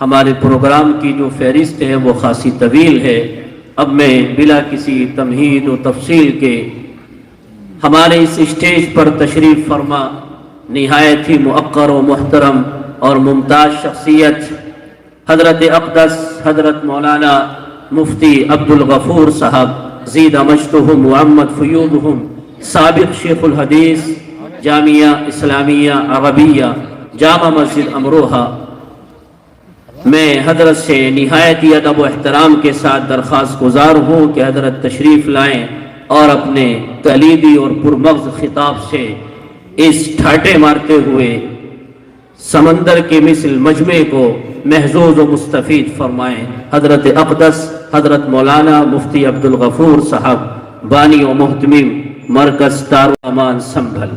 ہمارے پروگرام کی جو فہرست ہے وہ خاصی طویل ہے. اب میں بلا کسی تمہید و تفصیل کے ہمارے اس اسٹیج پر تشریف فرما نہایت ہی موقر و محترم اور ممتاز شخصیت حضرت اقدس حضرت مولانا مفتی عبدالغفور صاحب زید مجدہم محمد فیوضہم سابق شیخ الحدیث جامعہ اسلامیہ عربیہ جامع مسجد امروہہ، میں حضرت سے نہایت ہی ادب و احترام کے ساتھ درخواست گزار ہوں کہ حضرت تشریف لائیں اور اپنے کلیدی اور پرمغز خطاب سے اس ٹھاٹے مارتے ہوئے سمندر کے مثل مجمع کو محظوظ و مستفید فرمائیں. حضرت اقدس حضرت مولانا مفتی عبدالغفور صاحب بانی و محتمم مرکز دارالامان سنبھل.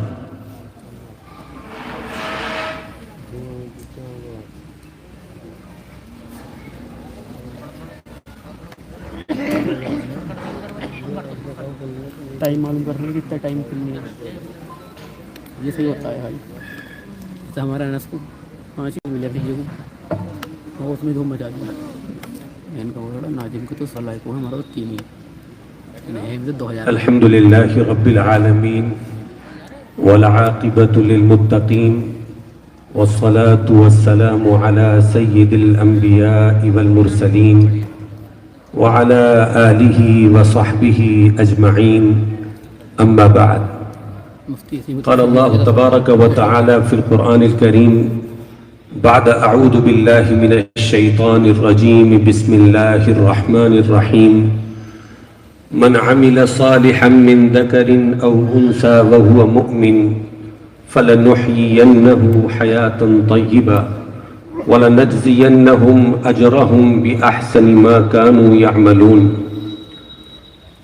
ٹائم معلوم کرنے کی کتنا ٹائم کرنی ہے یہ صحیح ہوتا ہے بھائی. تو ہمارا نس کو 5 ہی ملے تھے وہ اس میں دھوم مچا دیا ان کا وہ ناظم کو تو صلاح کو ہمارا 3 ہی 2000. الحمد للہ رب العالمین والعاقبۃ للمتقین والصلاة والسلام على سید الانبیاء والمرسلین وعلى آلہ وصحبہ اجمعین. اما بعد، قال اللہ تبارک وتعالی فی القرآن الکریم بعد اعوذ باللہ من الشیطان الرجیم بسم اللہ الرحمن الرحیم من عمل صالحا من ذکر او انثى وهو مؤمن فلنحيينه حياة طیبة وَلَنَجْزِيَنَّهُمْ أَجْرَهُمْ بِأَحْسَنِ مَا كَانُوا يَعْمَلُونَ.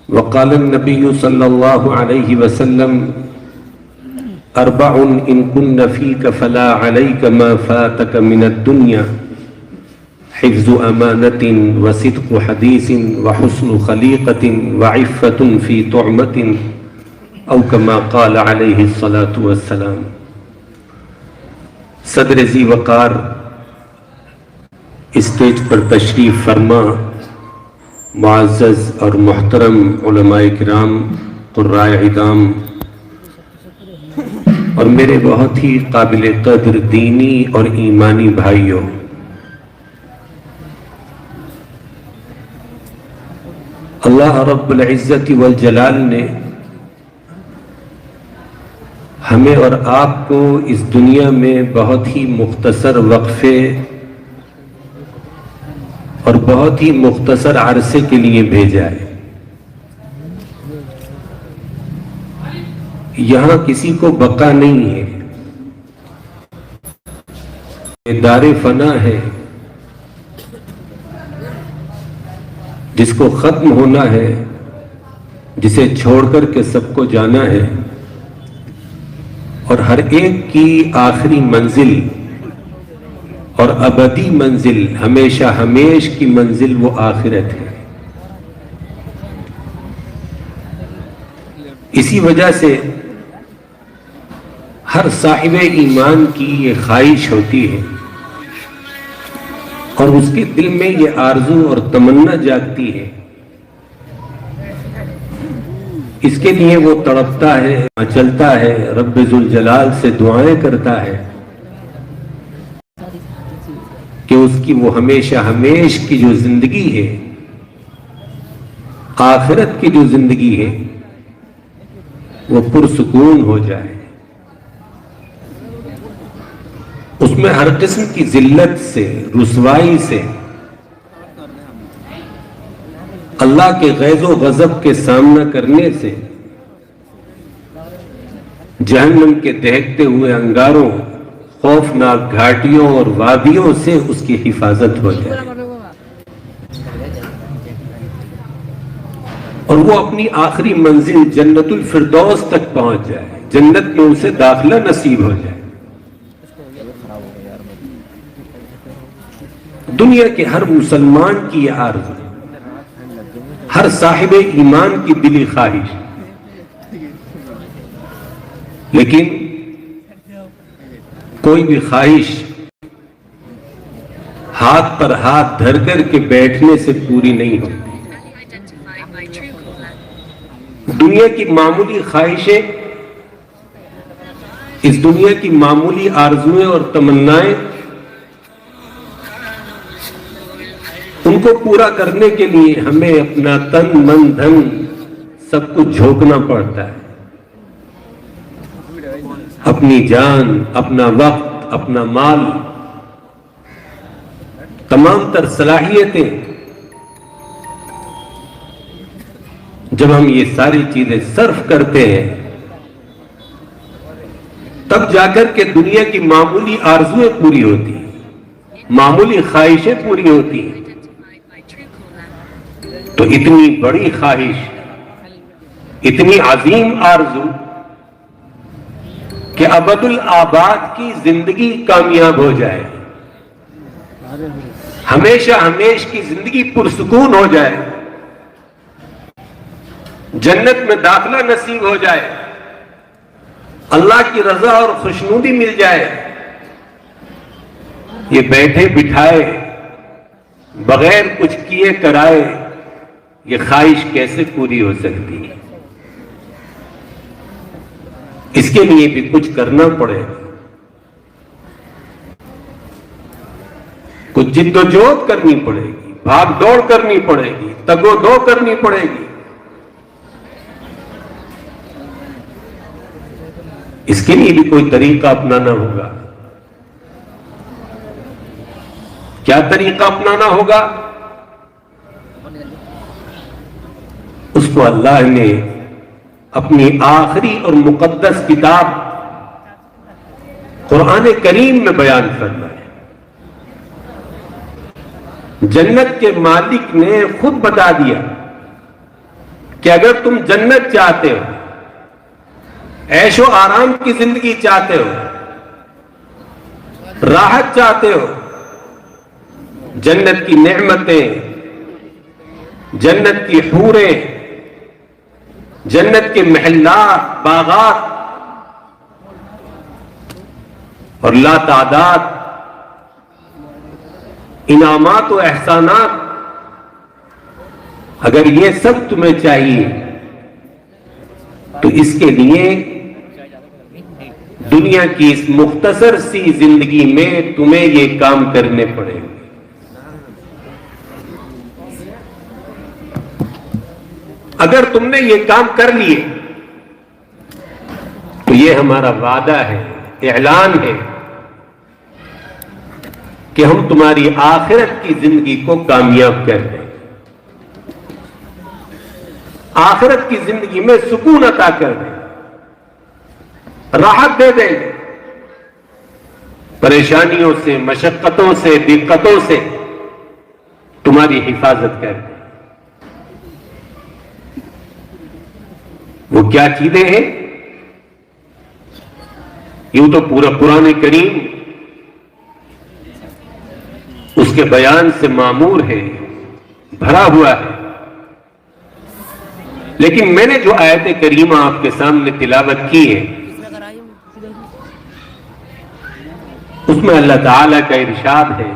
وقال النبي صلى الله عليه وسلم 4 إن كن فيك فلا عليك ما فاتك من الدنيا حفظ أمانة وصدق حديث وحسن خليقة وعفة في طعمة أو كما قال عليه الصلاة والسلام. صدر ذی وقار اسٹیج پر تشریف فرما معزز اور محترم علماء کرام، قرائے عظام اور میرے بہت ہی قابل قدر دینی اور ایمانی بھائیوں، اللہ رب العزت والجلال نے ہمیں اور آپ کو اس دنیا میں بہت ہی مختصر وقفے اور بہت ہی مختصر عرصے کے لیے بھیجا ہے. یہاں کسی کو بقا نہیں ہے، یہ دار فنا ہے جس کو ختم ہونا ہے، جسے چھوڑ کر کے سب کو جانا ہے، اور ہر ایک کی آخری منزل اور ابدی منزل، ہمیشہ ہمیش کی منزل وہ آخرت ہے. اسی وجہ سے ہر صاحب ایمان کی یہ خواہش ہوتی ہے اور اس کے دل میں یہ آرزو اور تمنا جاگتی ہے، اس کے لیے وہ تڑپتا ہے، مچلتا ہے، رب ذوالجلال سے دعائیں کرتا ہے کہ اس کی وہ ہمیشہ ہمیش کی جو زندگی ہے، آخرت کی جو زندگی ہے، وہ پرسکون ہو جائے. اس میں ہر قسم کی ذلت سے، رسوائی سے، اللہ کے غیظ و غضب کے سامنا کرنے سے، جہنم کے دہکتے ہوئے انگاروں، خوفناک گھاٹیوں اور وادیوں سے اس کی حفاظت ہو جائے، اور وہ اپنی آخری منزل جنت الفردوس تک پہنچ جائے، جنت میں اسے داخلہ نصیب ہو جائے. دنیا کے ہر مسلمان کی یہ آرزو، ہر صاحب ایمان کی دلی خواہش، لیکن کوئی بھی خواہش ہاتھ پر ہاتھ دھر کر کے بیٹھنے سے پوری نہیں ہوتی. دنیا کی معمولی خواہشیں، اس دنیا کی معمولی آرزویں اور تمنائیں، ان کو پورا کرنے کے لیے ہمیں اپنا تن من دھن سب کچھ جھونکنا پڑتا ہے. اپنی جان، اپنا وقت، اپنا مال، تمام تر صلاحیتیں. جب ہم یہ ساری چیزیں صرف کرتے ہیں تب جا کر کے دنیا کی معمولی آرزویں پوری ہوتی ہیں، معمولی خواہشیں پوری ہوتی ہیں. تو اتنی بڑی خواہش، اتنی عظیم آرزو کہ ابد الآباد کی زندگی کامیاب ہو جائے، ہمیشہ ہمیش کی زندگی پرسکون ہو جائے، جنت میں داخلہ نصیب ہو جائے، اللہ کی رضا اور خوشنودی مل جائے. یہ بیٹھے بٹھائے بغیر کچھ کیے کرائے یہ خواہش کیسے پوری ہو سکتی ہے؟ اس کے لیے بھی کچھ کرنا پڑے، کچھ جد و جہد کرنی پڑے گی، بھاگ دوڑ کرنی پڑے گی، تگ و دو کرنی پڑے گی. اس کے لیے بھی کوئی طریقہ اپنانا ہوگا. کیا طریقہ اپنانا ہوگا؟ اس کو اللہ نے اپنی آخری اور مقدس کتاب قرآن کریم میں بیان فرمایا. جنت کے مالک نے خود بتا دیا کہ اگر تم جنت چاہتے ہو، عیش و آرام کی زندگی چاہتے ہو، راحت چاہتے ہو، جنت کی نعمتیں، جنت کی حوریں، جنت کے محلات، باغات اور لا تعداد انعامات و احسانات، اگر یہ سب تمہیں چاہیے تو اس کے لیے دنیا کی اس مختصر سی زندگی میں تمہیں یہ کام کرنے پڑے گے. اگر تم نے یہ کام کر لیے تو یہ ہمارا وعدہ ہے، اعلان ہے کہ ہم تمہاری آخرت کی زندگی کو کامیاب کر دیں، آخرت کی زندگی میں سکون عطا کر دیں، راحت دے دیں، پریشانیوں سے، مشقتوں سے، دقتوں سے تمہاری حفاظت کر دیں. وہ کیا چیزیں ہیں؟ یوں تو پورا قرآن کریم اس کے بیان سے معمور ہے، بھرا ہوا ہے. لیکن میں نے جو آیت کریمہ آپ کے سامنے تلاوت کی ہے اس میں اللہ تعالیٰ کا ارشاد ہے،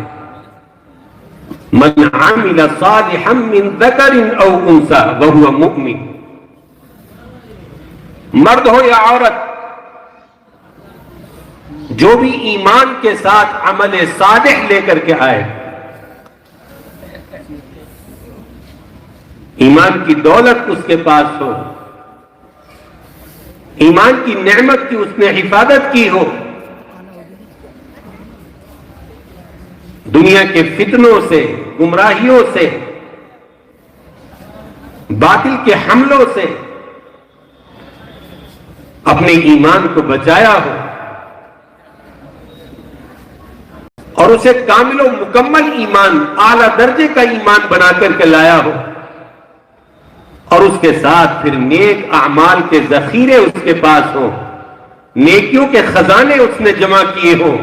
من عمل صالحا من ذکر او انثى وهو مؤمن، مرد ہو یا عورت، جو بھی ایمان کے ساتھ عمل صالح لے کر کے آئے، ایمان کی دولت اس کے پاس ہو، ایمان کی نعمت کی اس نے حفاظت کی ہو، دنیا کے فتنوں سے، گمراہیوں سے، باطل کے حملوں سے اپنے ایمان کو بچایا ہو اور اسے کامل و مکمل ایمان، اعلیٰ درجے کا ایمان بنا کر کے لایا ہو، اور اس کے ساتھ پھر نیک اعمال کے ذخیرے اس کے پاس ہوں، نیکیوں کے خزانے اس نے جمع کیے ہوں،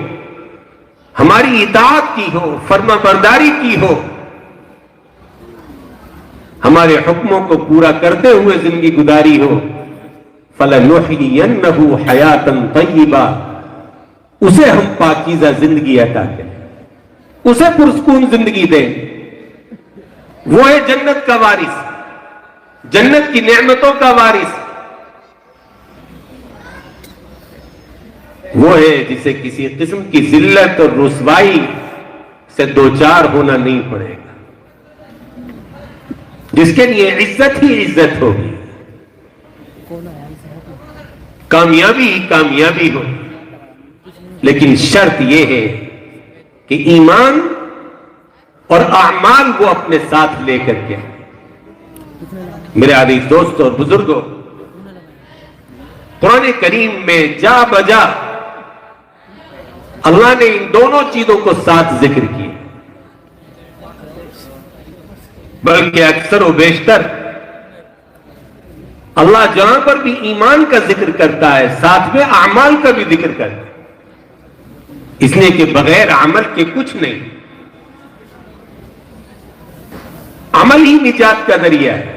ہماری اطاعت کی ہو، فرما برداری کی ہو، ہمارے حکموں کو پورا کرتے ہوئے زندگی گزاری ہو، فَلَنُحْيِيَنَّهُ حَيَاةً طَيِّبَةً، اسے ہم پاکیزہ زندگی عطا کریں. اسے پرسکون زندگی دے. وہ ہے جنت کا وارث, جنت کی نعمتوں کا وارث. وہ ہے جسے کسی قسم کی ذلت اور رسوائی سے دوچار ہونا نہیں پڑے گا, جس کے لیے عزت ہی عزت ہوگی, کامیابی ہی کامیابی ہوگی. لیکن شرط یہ ہے کہ ایمان اور اعمال وہ اپنے ساتھ لے کر کے. میرے عزیز دوستوں اور بزرگوں, قرآن کریم میں جا بجا اللہ نے ان دونوں چیزوں کو ساتھ ذکر کیا, بلکہ اکثر و بیشتر اللہ جہاں پر بھی ایمان کا ذکر کرتا ہے ساتھ میں اعمال کا بھی ذکر کرتا ہے, اس لیے کہ بغیر عمل کے کچھ نہیں. عمل ہی نجات کا ذریعہ ہے,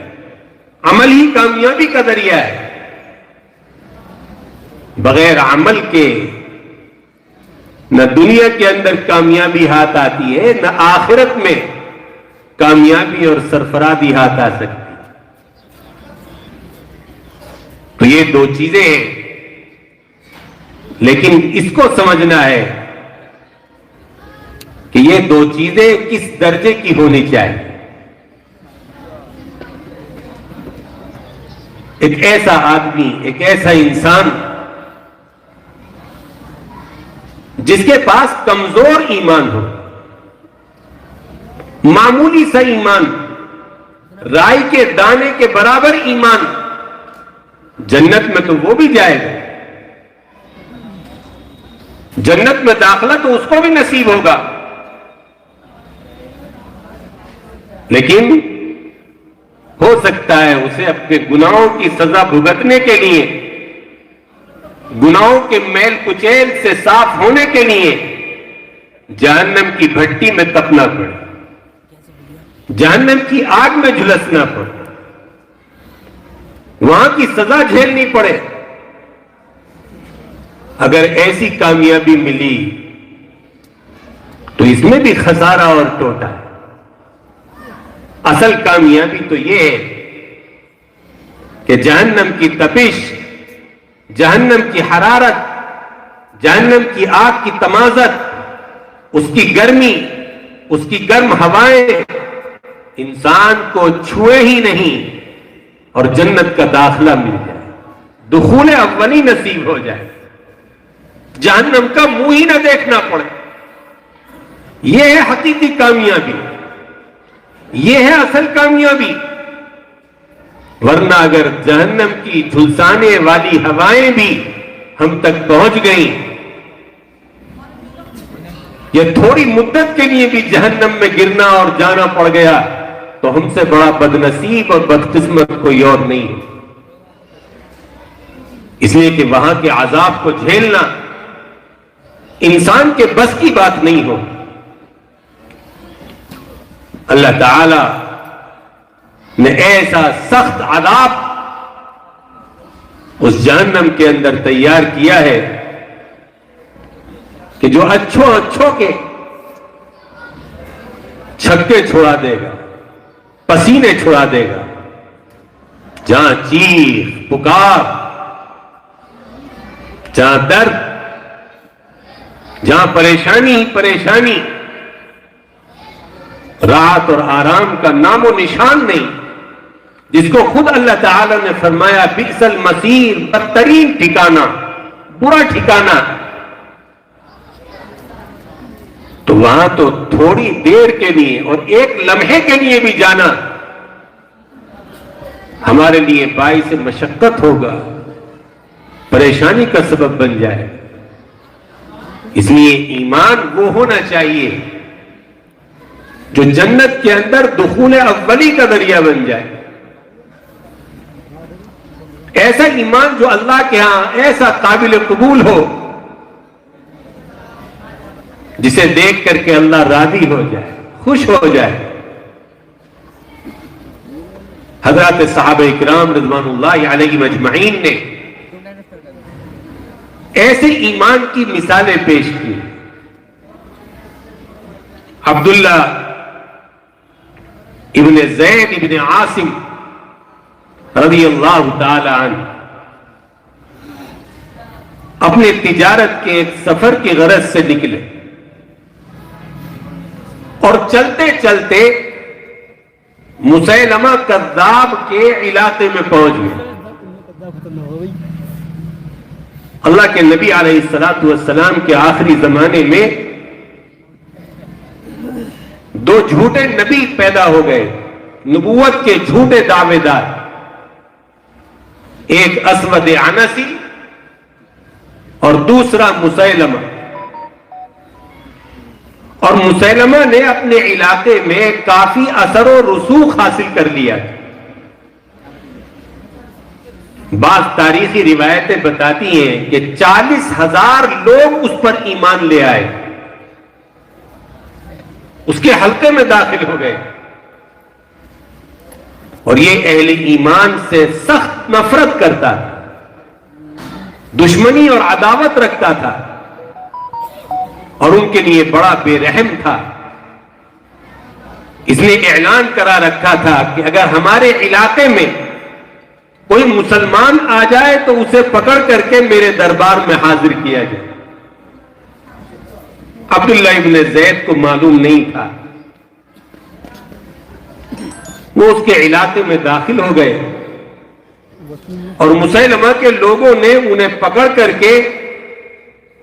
عمل ہی کامیابی کا ذریعہ ہے. بغیر عمل کے نہ دنیا کے اندر کامیابی ہاتھ آتی ہے, نہ آخرت میں کامیابی اور سرفرازی ہاتھ آ سکتی. تو یہ دو چیزیں ہیں, لیکن اس کو سمجھنا ہے کہ یہ دو چیزیں کس درجے کی ہونی چاہیے. ایک ایسا آدمی, ایک ایسا انسان جس کے پاس کمزور ایمان ہو, معمولی سا ایمان, رائی کے دانے کے برابر ایمان, جنت میں تو وہ بھی جائے گا, جنت میں داخلہ تو اس کو بھی نصیب ہوگا, لیکن ہو سکتا ہے اسے اپنے گناہوں کی سزا بھگتنے کے لیے, گناہوں کے میل کچیل سے صاف ہونے کے لیے جہنم کی بھٹی میں تپنا پڑے, جہنم کی آگ میں جھلسنا پڑے, وہاں کی سزا جھیلنی پڑے. اگر ایسی کامیابی ملی تو اس میں بھی خسارہ اور ٹوٹا ہے. اصل کامیابی تو یہ ہے کہ جہنم کی تپش, جہنم کی حرارت, جہنم کی آگ کی تمازت, اس کی گرمی, اس کی گرم ہوائیں انسان کو چھوئے ہی نہیں اور جنت کا داخلہ مل جائے, دخول اولی نصیب ہو جائے, جہنم کا منہ ہی نہ دیکھنا پڑے. یہ ہے حقیقی کامیابی, یہ ہے اصل کامیابی. ورنہ اگر جہنم کی جھلسانے والی ہوائیں بھی ہم تک پہنچ گئیں, یا تھوڑی مدت کے لیے بھی جہنم میں گرنا اور جانا پڑ گیا, تو ہم سے بڑا بدنصیب اور بدقسمت کوئی اور نہیں. اس لیے کہ وہاں کے عذاب کو جھیلنا انسان کے بس کی بات نہیں ہو. اللہ تعالی نے ایسا سخت عذاب اس جہنم کے اندر تیار کیا ہے کہ جو اچھوں کے چھکے چھوڑا دے گا, پسینے چھوڑا دے گا. جہاں چیخ پکار, جہاں درد, جہاں پریشانی ہی پریشانی, راحت اور آرام کا نام و نشان نہیں, جس کو خود اللہ تعالی نے فرمایا بئس المصیر, بدترین ٹھکانہ, برا ٹھکانہ. تو وہاں تو تھوڑی دیر کے لیے اور ایک لمحے کے لیے بھی جانا ہمارے لیے باعث مشقت ہوگا, پریشانی کا سبب بن جائے. اس لیے ایمان وہ ہونا چاہیے جو جنت کے اندر دخول اولی کا ذریعہ بن جائے. ایسا ایمان جو اللہ کے ہاں ایسا قابل قبول ہو جسے دیکھ کر کے اللہ راضی ہو جائے, خوش ہو جائے. حضرات صحابہ اکرام رضوان اللہ علیہم اجمعین نے ایسے ایمان کی مثالیں پیش کی. عبداللہ ابن زید ابن عاصم رضی اللہ تعالی عنہ اپنے تجارت کے ایک سفر کی غرض سے نکلے اور چلتے چلتے مسیلمہ کذاب کے علاقے میں پہنچ گئے۔ اللہ کے نبی علیہ الصلوۃ والسلام کے آخری زمانے میں دو جھوٹے نبی پیدا ہو گئے، نبوت کے جھوٹے دعوے دار، ایک اسود عنسی اور دوسرا مسیلمہ۔ اور مسیلمہ نے اپنے علاقے میں کافی اثر و رسوخ حاصل کر لیا۔ بعض تاریخی روایتیں بتاتی ہیں کہ 40,000 لوگ اس پر ایمان لے آئے، اس کے حلقے میں داخل ہو گئے، اور یہ اہل ایمان سے سخت نفرت کرتا تھا، دشمنی اور عداوت رکھتا تھا، اور ان کے لیے بڑا بے رحم تھا۔ اس نے اعلان کرا رکھا تھا کہ اگر ہمارے علاقے میں کوئی مسلمان آ جائے تو اسے پکڑ کر کے میرے دربار میں حاضر کیا جائے۔ عبداللہ ابن زید کو معلوم نہیں تھا، وہ اس کے علاقے میں داخل ہو گئے اور مسیلمہ کے لوگوں نے انہیں پکڑ کر کے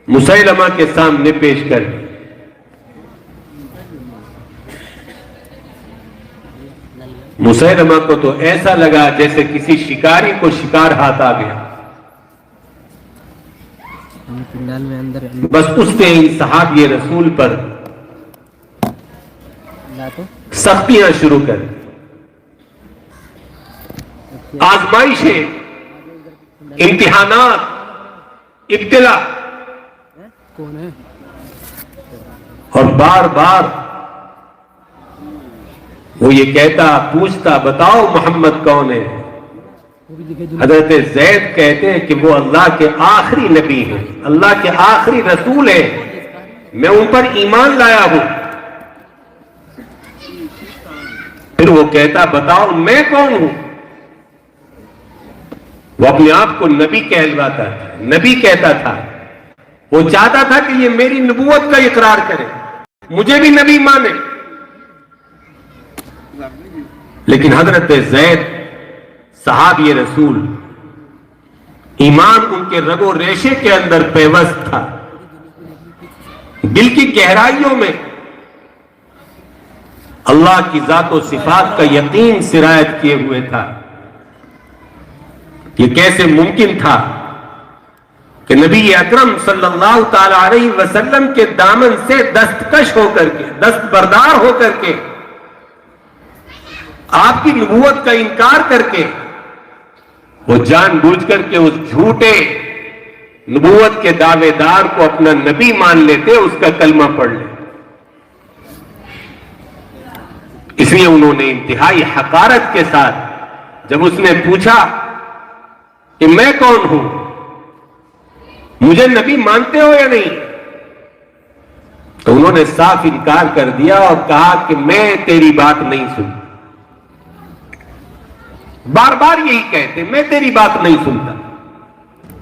مسیلمہ کے سامنے پیش کر دی۔ مسیلمہ کو تو ایسا لگا جیسے کسی شکاری کو شکار ہاتھ آ گیا، بس اس نے ان صحابی رسول پر سختیاں شروع کر دی، آزمائشیں، امتحانات، ابتلا، اور بار بار وہ یہ کہتا پوچھتا بتاؤ محمد کون ہے؟ حضرت زید کہتے ہیں کہ وہ اللہ کے آخری نبی ہیں، اللہ کے آخری رسول ہیں، میں ان پر ایمان لایا ہوں۔ پھر وہ کہتا بتاؤ میں کون ہوں؟ وہ اپنے آپ کو نبی کہلواتا تھا، نبی کہتا تھا، وہ چاہتا تھا کہ یہ میری نبوت کا اقرار کرے، مجھے بھی نبی مانے۔ لیکن حضرت زید صحابی رسول، ایمان ان کے رگ و ریشے کے اندر پیوست تھا، دل کی گہرائیوں میں اللہ کی ذات و صفات کا یقین سرایت کیے ہوئے تھا۔ یہ کیسے ممکن تھا کہ نبی اکرم صلی اللہ تعالی علیہ وسلم کے دامن سے دستکش ہو کر کے، دستبردار ہو کر کے، آپ کی نبوت کا انکار کر کے وہ جان بوجھ کر کے اس جھوٹے نبوت کے دعوے دار کو اپنا نبی مان لیتے، اس کا کلمہ پڑھ لے۔ اس لیے انہوں نے انتہائی حقارت کے ساتھ جب اس نے پوچھا کہ میں کون ہوں، مجھے نبی مانتے ہو یا نہیں، تو انہوں نے صاف انکار کر دیا اور کہا کہ میں تیری بات نہیں سنتا۔ بار بار یہی کہتے میں تیری بات نہیں سنتا۔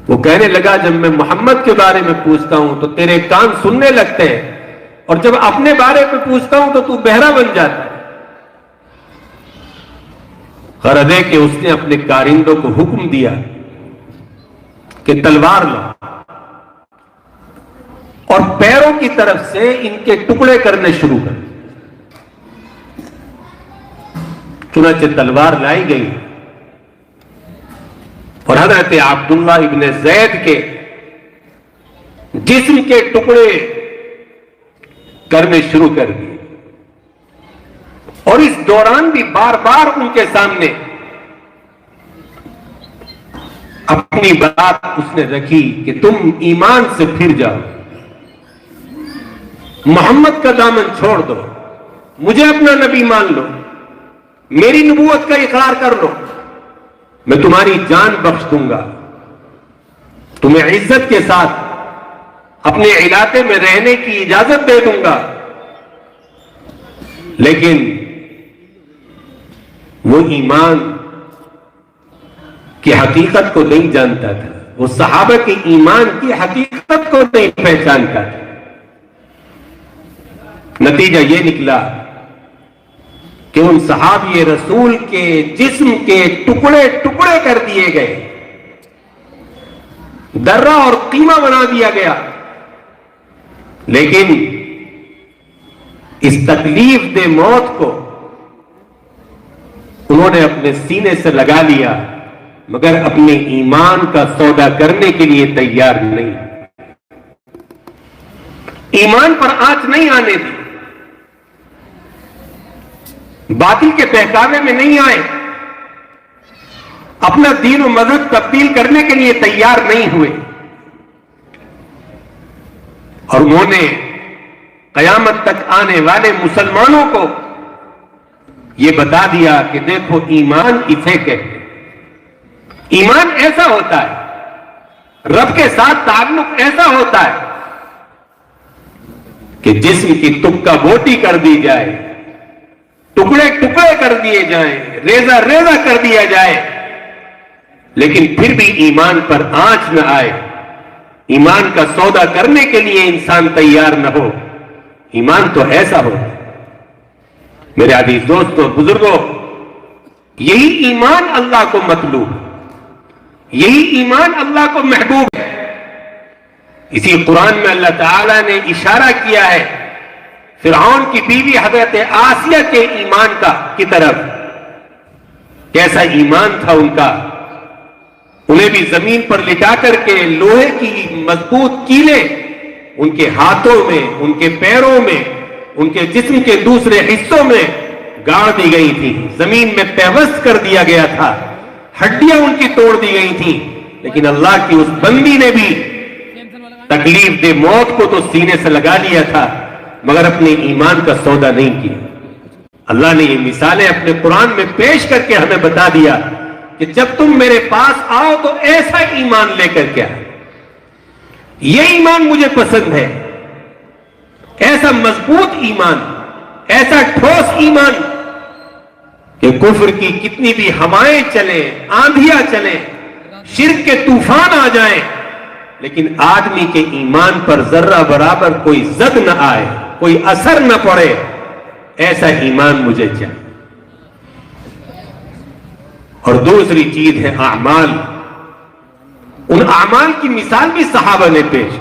وہ کہنے لگا جب میں محمد کے بارے میں پوچھتا ہوں تو تیرے کان سننے لگتے ہیں، اور جب اپنے بارے میں پوچھتا ہوں تو بہرا بن جاتا ہے۔ غرض ہے کہ اس نے اپنے کارندوں کو حکم دیا کہ تلوار لاؤ، اور پیروں کی طرف سے ان کے ٹکڑے کرنے شروع کر۔ چنانچہ تلوار لائی گئی اور حضرت عبداللہ ابن زید کے جسم کے ٹکڑے کرنے شروع کر دیے، اور اس دوران بھی بار بار ان کے سامنے اپنی بات اس نے رکھی کہ تم ایمان سے پھر جاؤ، محمد کا دامن چھوڑ دو، مجھے اپنا نبی مان لو، میری نبوت کا اقرار کر لو، میں تمہاری جان بخش دوں گا، تمہیں عزت کے ساتھ اپنے علاقے میں رہنے کی اجازت دے دوں گا، لیکن وہ ایمان کی حقیقت کو نہیں جانتا تھا، وہ صحابہ کے ایمان کی حقیقت کو نہیں پہچانتا تھا۔ نتیجہ یہ نکلا کہ ان صحابی رسول کے جسم کے ٹکڑے ٹکڑے کر دیے گئے، درہ اور قیمہ بنا دیا گیا، لیکن اس تکلیف دہ موت کو انہوں نے اپنے سینے سے لگا لیا، مگر اپنے ایمان کا سودا کرنے کے لیے تیار نہیں، ایمان پر آنچ نہیں آنے دی، باطل کے بہکاوے میں نہیں آئے، اپنا دین و مذہب تبدیل کرنے کے لیے تیار نہیں ہوئے، اور انہوں نے قیامت تک آنے والے مسلمانوں کو یہ بتا دیا کہ دیکھو ایمان اسے کہتے، ایمان ایسا ہوتا ہے، رب کے ساتھ تعلق ایسا ہوتا ہے کہ جسم کی تکہ بوٹی کر دی جائے، ٹکڑے ٹکڑے کر دیے جائیں، ریزہ ریزہ کر دیا جائے، لیکن پھر بھی ایمان پر آنچ نہ آئے، ایمان کا سودا کرنے کے لیے انسان تیار نہ ہو، ایمان تو ایسا ہو۔ میرے عزیز دوستوں، بزرگوں، یہی ایمان اللہ کو مطلوب، یہی ایمان اللہ کو محبوب ہے۔ اسی قرآن میں اللہ تعالیٰ نے اشارہ کیا ہے فرعون کی بیوی حضرت آسیہ کے ایمان کی طرف، کیسا ایمان تھا ان کا، انہیں بھی زمین پر لٹا کر کے لوہے کی مضبوط کیلیں ان کے ہاتھوں میں، ان کے پیروں میں، ان کے جسم کے دوسرے حصوں میں گاڑ دی گئی تھی، زمین میں پیوست کر دیا گیا تھا، ہڈیاں ان کی توڑ دی گئی تھی، لیکن اللہ کی اس بندی نے بھی تکلیف دے موت کو تو سینے سے لگا لیا تھا، مگر اپنے ایمان کا سودا نہیں کیا۔ اللہ نے یہ مثالیں اپنے قرآن میں پیش کر کے ہمیں بتا دیا کہ جب تم میرے پاس آؤ تو ایسا ایمان لے کر کے آؤ، یہ ایمان مجھے پسند ہے، ایسا مضبوط ایمان، ایسا ٹھوس ایمان کہ کفر کی کتنی بھی ہوائیں چلیں، آندھیاں چلیں، شرک کے طوفان آ جائیں، لیکن آدمی کے ایمان پر ذرہ برابر کوئی زد نہ آئے، کوئی اثر نہ پڑے، ایسا ایمان مجھے چاہیے۔ اور دوسری چیز ہے اعمال، ان اعمال کی مثال بھی صحابہ نے پیش،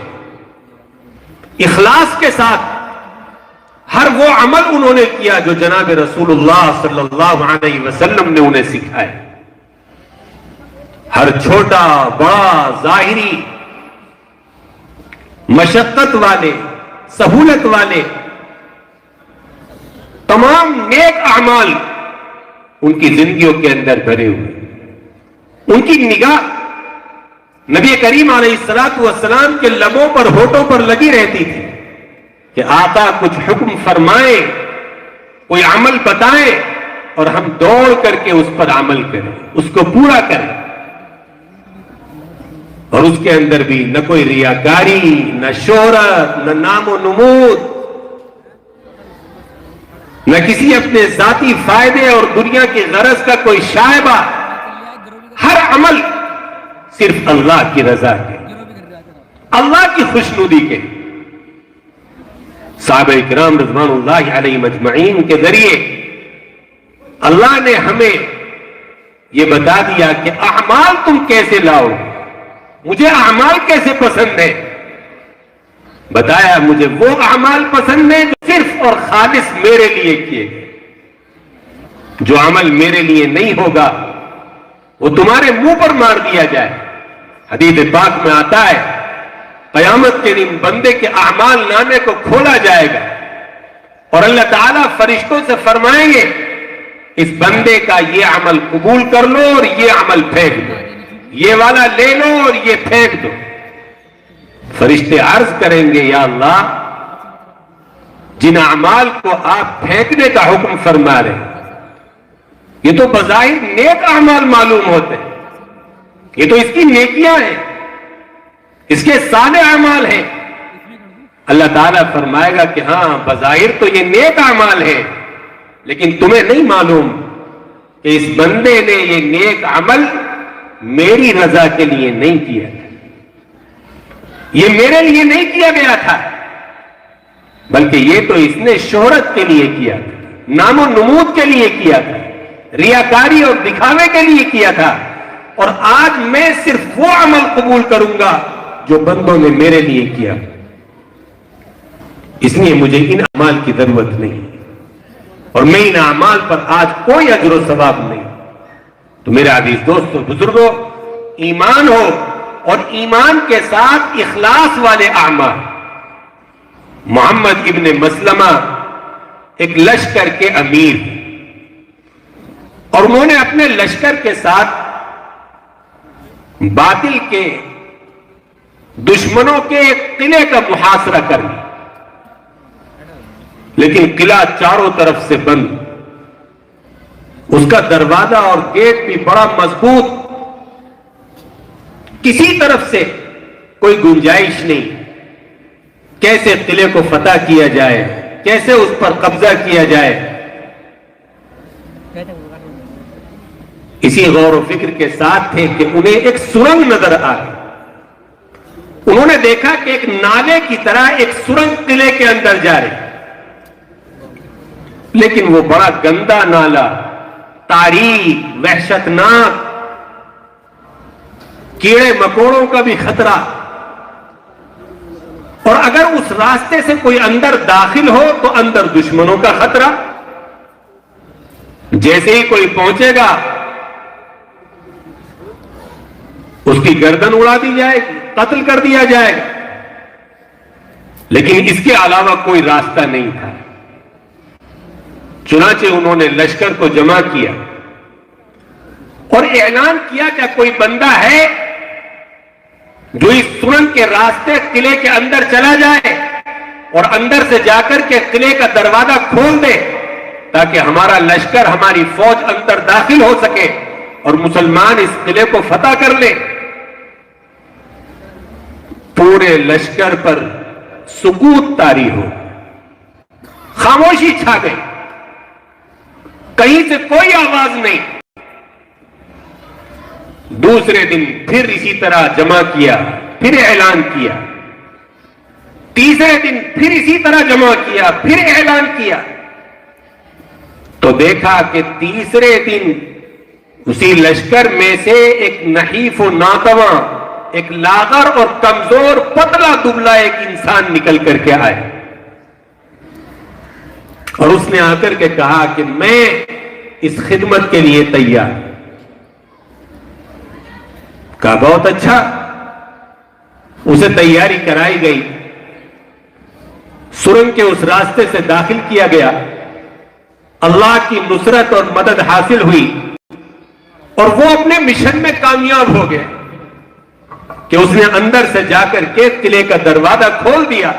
اخلاص کے ساتھ ہر وہ عمل انہوں نے کیا جو جناب رسول اللہ صلی اللہ علیہ وسلم نے انہیں سکھایا، ہر چھوٹا بڑا ظاہری مشقت والے سہولت والے تمام نیک اعمال ان کی زندگیوں کے اندر بھرے ہوئے، ان کی نگاہ نبی کریم علیہ السلام کے لبوں پر ہونٹوں پر لگی رہتی تھی کہ آقا کچھ حکم فرمائیں، کوئی عمل بتائیں اور ہم دوڑ کر کے اس پر عمل کریں، اس کو پورا کریں، اور اس کے اندر بھی نہ کوئی ریاکاری، نہ شہرت، نہ نام و نمود، نہ کسی اپنے ذاتی فائدے اور دنیا کی غرض کا کوئی شائبہ، ہر عمل صرف اللہ کی رضا کے، اللہ کی خوشنودی کے۔ صحابہ کرام رضوان اللہ علیہم اجمعین کے ذریعے اللہ نے ہمیں یہ بتا دیا کہ اعمال تم کیسے لاؤ، مجھے اعمال کیسے پسند ہے، بتایا مجھے وہ اعمال پسند ہیں جو صرف اور خالص میرے لیے کیے گئے، جو عمل میرے لیے نہیں ہوگا وہ تمہارے منہ پر مار دیا جائے۔ حدیث پاک میں آتا ہے قیامت کے دن بندے کے اعمال نامے کو کھولا جائے گا اور اللہ تعالیٰ فرشتوں سے فرمائیں گے اس بندے کا یہ عمل قبول کر لو اور یہ عمل پھینک دو، یہ والا لے لو اور یہ پھینک دو۔ فرشتے عرض کریں گے یا اللہ جن اعمال کو آپ پھینکنے کا حکم فرما رہے ہیں یہ تو بظاہر نیک اعمال معلوم ہوتے ہیں، یہ تو اس کی نیکیاں ہیں، اس کے صالح اعمال ہیں۔ اللہ تعالیٰ فرمائے گا کہ ہاں بظاہر تو یہ نیک اعمال ہیں، لیکن تمہیں نہیں معلوم کہ اس بندے نے یہ نیک عمل میری رضا کے لیے نہیں کیا تھا، یہ میرے لیے نہیں کیا گیا تھا، بلکہ یہ تو اس نے شہرت کے لیے کیا تھا، نام و نمود کے لیے کیا تھا، ریاکاری اور دکھاوے کے لیے کیا تھا، اور آج میں صرف وہ عمل قبول کروں گا جو بندوں نے میرے لیے کیا، اس لیے مجھے ان اعمال کی ضرورت نہیں، اور میں ان اعمال پر آج کوئی اجر و ثواب نہیں۔ تو میرے عزیز دوستو، بزرگوں، ایمان ہو اور ایمان کے ساتھ اخلاص والے اعمال۔ محمد ابن مسلمہ ایک لشکر کے امیر، اور انہوں نے اپنے لشکر کے ساتھ باطل کے دشمنوں کے ایک قلعے کا محاصرہ کر لیا، لیکن قلعہ چاروں طرف سے بند، اس کا دروازہ اور گیٹ بھی بڑا مضبوط، کسی طرف سے کوئی گنجائش نہیں، کیسے قلعے کو فتح کیا جائے، کیسے اس پر قبضہ کیا جائے۔ اسی غور و فکر کے ساتھ تھے کہ انہیں ایک سرنگ نظر آئی، انہوں نے دیکھا کہ ایک نالے کی طرح ایک سرنگ قلعے کے اندر جا رہی، لیکن وہ بڑا گندا نالا، تاریک، وحشتناک، کیڑے مکوڑوں کا بھی خطرہ، اور اگر اس راستے سے کوئی اندر داخل ہو تو اندر دشمنوں کا خطرہ، جیسے ہی کوئی پہنچے گا اس کی گردن اڑا دی جائے گی، قتل کر دیا جائے گا، لیکن اس کے علاوہ کوئی راستہ نہیں تھا۔ چنانچہ انہوں نے لشکر کو جمع کیا اور اعلان کیا کہ کوئی بندہ ہے جو اس سرنگ کے راستے قلعے کے اندر چلا جائے اور اندر سے جا کر کے قلعے کا دروازہ کھول دے تاکہ ہمارا لشکر، ہماری فوج اندر داخل ہو سکے اور مسلمان اس قلعے کو فتح کر لے۔ پورے لشکر پر سکوت طاری ہو، خاموشی چھا گئی، کہیں سے کوئی آواز نہیں۔ دوسرے دن پھر اسی طرح جمع کیا، پھر اعلان کیا، تیسرے دن پھر اسی طرح جمع کیا، پھر اعلان کیا، تو دیکھا کہ تیسرے دن اسی لشکر میں سے ایک نحیف و ناتواں، ایک لاغر اور کمزور، پتلا دبلا ایک انسان نکل کر کے آئے، اور اس نے آ کر کے کہا کہ میں اس خدمت کے لیے تیار۔ کہا بہت اچھا، اسے تیاری کرائی گئی، سرنگ کے اس راستے سے داخل کیا گیا، اللہ کی نصرت اور مدد حاصل ہوئی، اور وہ اپنے مشن میں کامیاب ہو گئے کہ اس نے اندر سے جا کر کے قلعے کا دروازہ کھول دیا،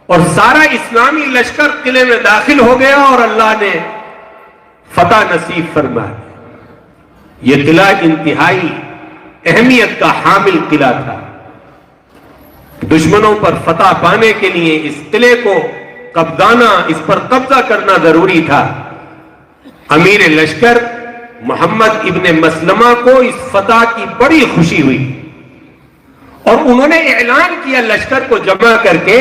اور سارا اسلامی لشکر قلعے میں داخل ہو گیا، اور اللہ نے فتح نصیب فرمایا۔ یہ قلعہ انتہائی اہمیت کا حامل قلعہ تھا، دشمنوں پر فتح پانے کے لیے اس قلعے کو قبضانا، اس پر قبضہ کرنا ضروری تھا۔ امیر لشکر محمد ابن مسلمہ کو اس فتح کی بڑی خوشی ہوئی، اور انہوں نے اعلان کیا لشکر کو جمع کر کے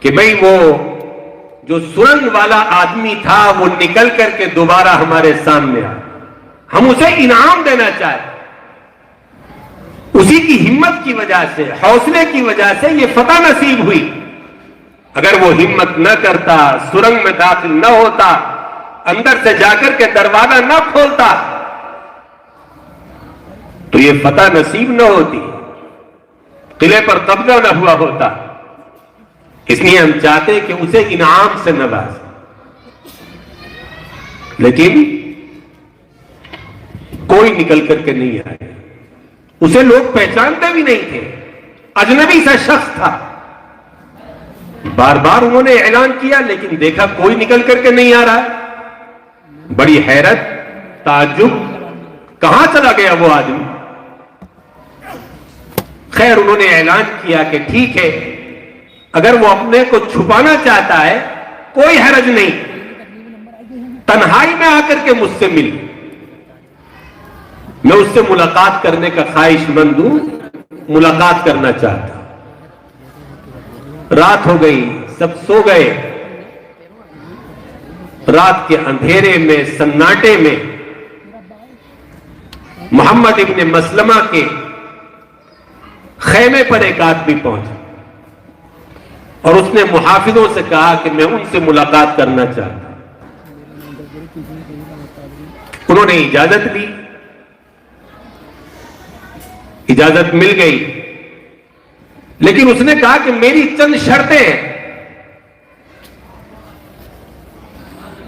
کہ بھئی وہ جو سرنگ والا آدمی تھا وہ نکل کر کے دوبارہ ہمارے سامنے آ، ہم اسے انعام دینا چاہتے، اسی کی ہمت کی وجہ سے، حوصلے کی وجہ سے یہ فتح نصیب ہوئی۔ اگر وہ ہمت نہ کرتا، سرنگ میں داخل نہ ہوتا، اندر سے جا کر کے دروازہ نہ کھولتا، تو یہ فتح نصیب نہ ہوتی، قلعے پر قبضہ نہ ہوا ہوتا۔ اس لیے ہم چاہتے کہ اسے انعام سے نواز، لیکن کوئی نکل کر کے نہیں آئے، اسے لوگ پہچانتے بھی نہیں تھے، اجنبی سا شخص تھا۔ بار بار انہوں نے اعلان کیا لیکن دیکھا کوئی نکل کر کے نہیں آ رہا ہے۔ بڑی حیرت، تعجب، کہاں چلا گیا وہ آدمی؟ خیر انہوں نے اعلان کیا کہ ٹھیک ہے، اگر وہ اپنے کو چھپانا چاہتا ہے کوئی حرج نہیں، تنہائی میں آ کر کے مجھ سے مل، میں اس سے ملاقات کرنے کا خواہش مند ہوں، ملاقات کرنا چاہتا ہوں۔ رات ہو گئی، سب سو گئے۔ رات کے اندھیرے میں، سناٹے میں محمد ابن مسلمہ کے خیمے پر ایک آدمی پہنچا اور اس نے محافظوں سے کہا کہ میں ان سے ملاقات کرنا چاہتا ہوں۔ انہوں نے اجازت لی، اجازت مل گئی، لیکن اس نے کہا کہ میری چند شرطیں ہیں۔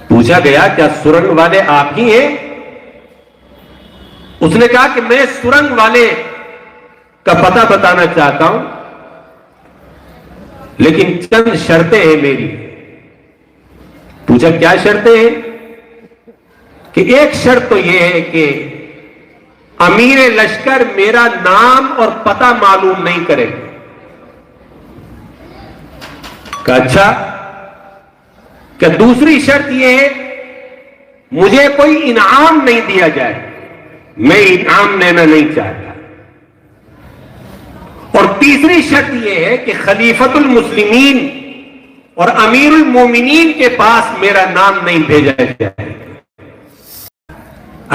پوچھا گیا کیا سرنگ والے آپ ہی ہیں؟ اس نے کہا کہ میں سرنگ والے کا پتہ بتانا چاہتا ہوں، لیکن چند شرطیں ہیں میری۔ پوچھا کیا شرطیں ہیں؟ کہ ایک شرط تو یہ ہے کہ امیر لشکر میرا نام اور پتہ معلوم نہیں کرے۔ کہ اچھا، کہ دوسری شرط یہ ہے مجھے کوئی انعام نہیں دیا جائے، میں انعام لینا نہیں چاہتا۔ اور تیسری شرط یہ ہے کہ خلیفۃ المسلمین اور امیر المومنین کے پاس میرا نام نہیں بھیجا جائے۔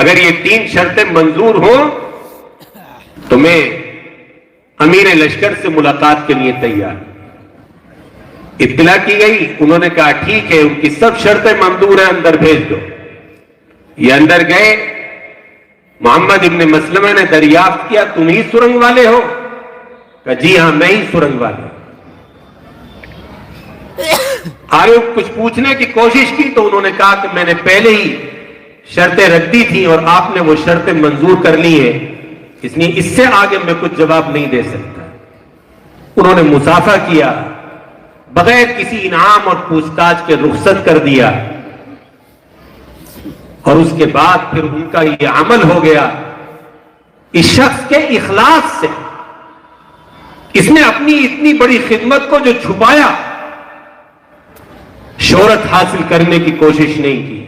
اگر یہ تین شرطیں منظور ہوں تو میں امیر لشکر سے ملاقات کے لیے تیار۔ اطلاع کی گئی، انہوں نے کہا ٹھیک ہے، ان کی سب شرطیں منظور ہیں، اندر بھیج دو۔ یہ اندر گئے، محمد ابن مسلمہ نے دریافت کیا تم ہی سرنگ والے ہو؟ کہا جی ہاں میں ہی سرنگ والے ہوں۔ آگے کچھ پوچھنے کی کوشش کی تو انہوں نے کہا کہ میں نے پہلے ہی شرطیں رکھ دی تھی اور آپ نے وہ شرطیں منظور کر لی ہیں، اس لیے اس سے آگے میں کچھ جواب نہیں دے سکتا۔ انہوں نے مسافہ کیا، بغیر کسی انعام اور پوچھ تاچھ کے رخصت کر دیا، اور اس کے بعد پھر ان کا یہ عمل ہو گیا۔ اس شخص کے اخلاص سے اس نے اپنی اتنی بڑی خدمت کو جو چھپایا، شہرت حاصل کرنے کی کوشش نہیں کی،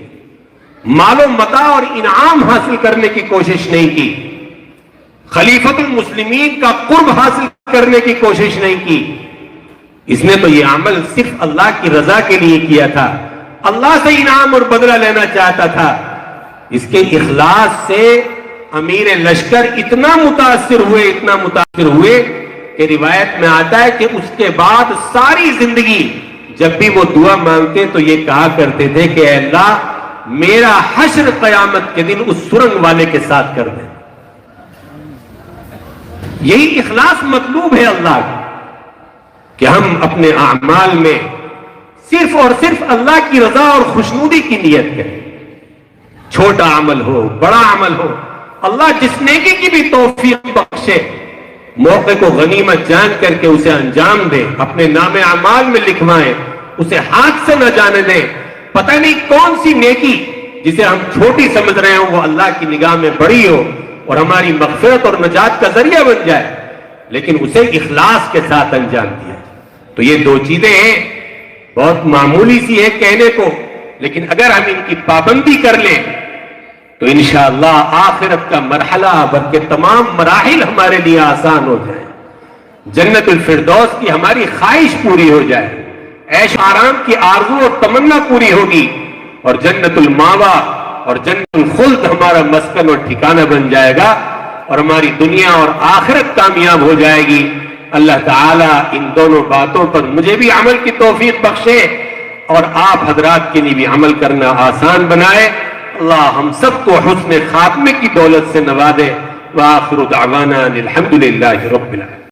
مال و متاع اور انعام حاصل کرنے کی کوشش نہیں کی، خلیفۃ المسلمین کا قرب حاصل کرنے کی کوشش نہیں کی۔ اس نے تو یہ عمل صرف اللہ کی رضا کے لیے کیا تھا، اللہ سے انعام اور بدلہ لینا چاہتا تھا۔ اس کے اخلاص سے امیر لشکر اتنا متاثر ہوئے کہ روایت میں آتا ہے کہ اس کے بعد ساری زندگی جب بھی وہ دعا مانگتے تو یہ کہا کرتے تھے کہ اے اللہ میرا حشر قیامت کے دن اس سرنگ والے کے ساتھ کر دے۔ یہی اخلاص مطلوب ہے اللہ کا، کہ ہم اپنے اعمال میں صرف اور صرف اللہ کی رضا اور خوشنودی کی نیت کریں۔ چھوٹا عمل ہو، بڑا عمل ہو، اللہ جس نیکی کی بھی توفیق بخشے، موقع کو غنیمت جان کر کے اسے انجام دیں، اپنے نام اعمال میں لکھوائیں، اسے ہاتھ سے نہ جانے دیں۔ پتہ نہیں کون سی نیکی جسے ہم چھوٹی سمجھ رہے ہوں وہ اللہ کی نگاہ میں بڑی ہو اور ہماری مغفرت اور نجات کا ذریعہ بن جائے، لیکن اسے اخلاص کے ساتھ انجام دیا۔ تو یہ دو چیزیں ہیں، بہت معمولی سی ہے کہنے کو، لیکن اگر ہم ان کی پابندی کر لیں تو انشاءاللہ آخرت کا مرحلہ بلکہ تمام مراحل ہمارے لیے آسان ہو جائیں، جنت الفردوس کی ہماری خواہش پوری ہو جائے، عیش آرام کی آرزو اور تمنا پوری ہوگی، اور جنت الماوا اور جنت الخلد ہمارا مسکن اور ٹھکانہ بن جائے گا، اور ہماری دنیا اور آخرت کامیاب ہو جائے گی۔ اللہ تعالیٰ ان دونوں باتوں پر مجھے بھی عمل کی توفیق بخشے اور آپ حضرات کے لیے بھی عمل کرنا آسان بنائے۔ اللہ ہم سب کو حسن خاتمے کی دولت سے نوازے۔ وآخر دعوانا الحمدللہ رب العالمین۔